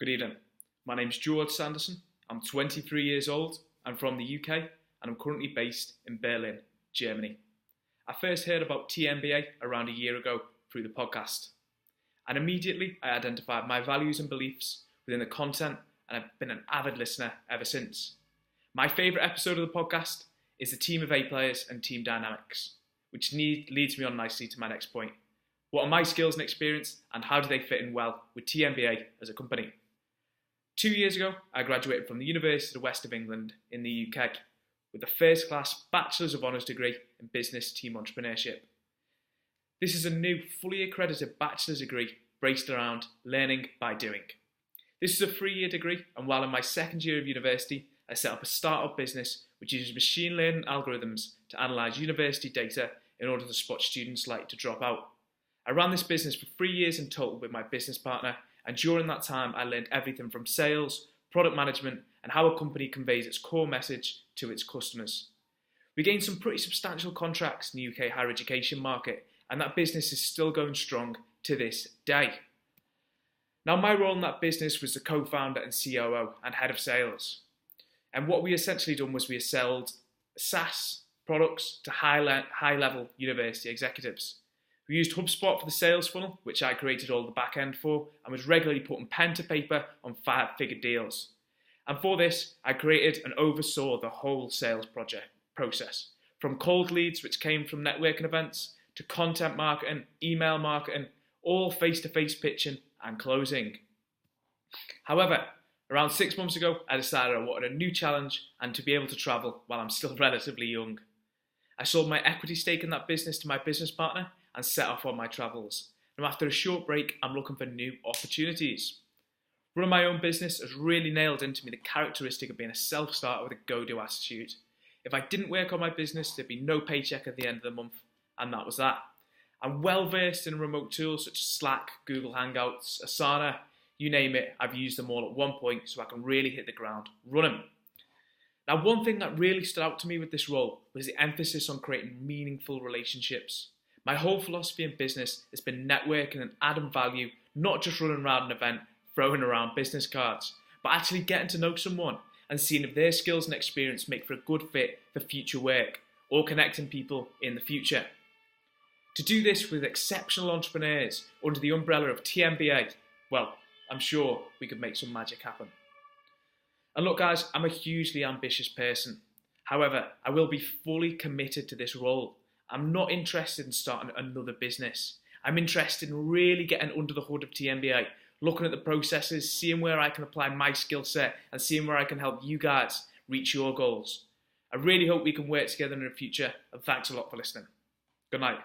Good evening. My name's George Sanderson. I'm 23 years old. I'm from the UK and I'm currently based in Berlin, Germany. I first heard about TMBA around a year ago through the podcast. And immediately I identified my values and beliefs within the content, and I've been an avid listener ever since. My favourite episode of the podcast is the team of A players and team dynamics, which leads me on nicely to my next point. What are my skills and experience, and how do they fit in well with TMBA as a company? 2 years ago, I graduated from the University of the West of England in the UK with a first-class Bachelor's of Honours degree in Business Team Entrepreneurship. This is a new, fully accredited bachelor's degree based around learning by doing. This is a 3-year degree, and while in my second year of university, I set up a startup business which uses machine learning algorithms to analyse university data in order to spot students likely to drop out. I ran this business for 3 years in total with my business partner, and during that time I learned everything from sales, product management, and how a company conveys its core message to its customers. We gained some pretty substantial contracts in the UK higher education market, and that business is still going strong to this day. Now, my role in that business was the co-founder and COO and head of sales. And what we essentially done was we sold SaaS products to high-level university executives. We used HubSpot for the sales funnel, which I created all the back end for, and was regularly putting pen to paper on 5-figure deals. And for this, I created and oversaw the whole sales process, from cold leads, which came from networking events, to content marketing, email marketing, all face-to-face pitching and closing. However, around 6 months ago, I decided I wanted a new challenge and to be able to travel while I'm still relatively young. I sold my equity stake in that business to my business partner and set off on my travels. Now, after a short break, I'm looking for new opportunities. Running my own business has really nailed into me the characteristic of being a self-starter with a go-do attitude. If I didn't work on my business, there'd be no paycheck at the end of the month, and that was that. I'm well versed in remote tools such as Slack, Google Hangouts, Asana, you name it, I've used them all at one point so I can really hit the ground running. Now, one thing that really stood out to me with this role was the emphasis on creating meaningful relationships. My whole philosophy in business has been networking and adding value, not just running around an event, throwing around business cards, but actually getting to know someone and seeing if their skills and experience make for a good fit for future work or connecting people in the future. To do this with exceptional entrepreneurs under the umbrella of TMBA, well, I'm sure we could make some magic happen. And look guys, I'm a hugely ambitious person. However, I will be fully committed to this role. I'm not interested in starting another business. I'm interested in really getting under the hood of TMBA, looking at the processes, seeing where I can apply my skill set and seeing where I can help you guys reach your goals. I really hope we can work together in the future, and thanks a lot for listening. Good night.